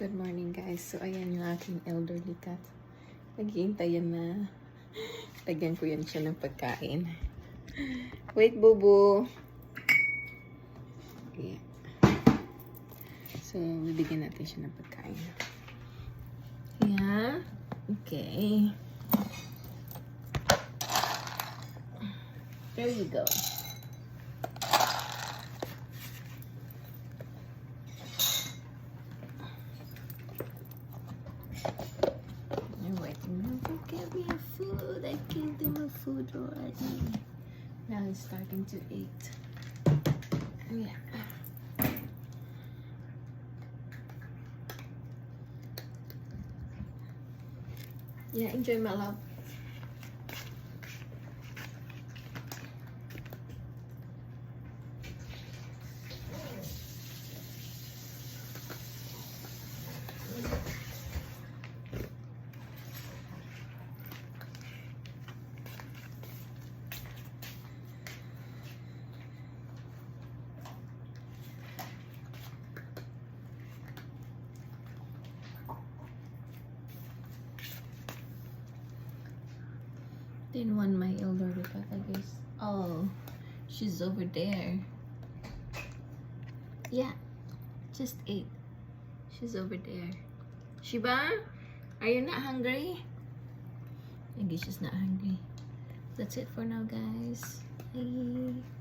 Good morning guys. So ayan yung aking elderly cat. Naghihintay yan na lagyan ko yan siya ng pagkain. Wait, Bubu. Yeah. So bibigyan natin siya ng pagkain. Yeah. Okay. There you go. Give me food. I gave him a food already. Now he's starting to eat. Yeah. Yeah, enjoy my love. Didn't want my elderly cat, I guess. Oh, she's over there. Yeah, just ate. She's over there. Shiba, are you not hungry? I guess she's not hungry. That's it for now, guys. Bye.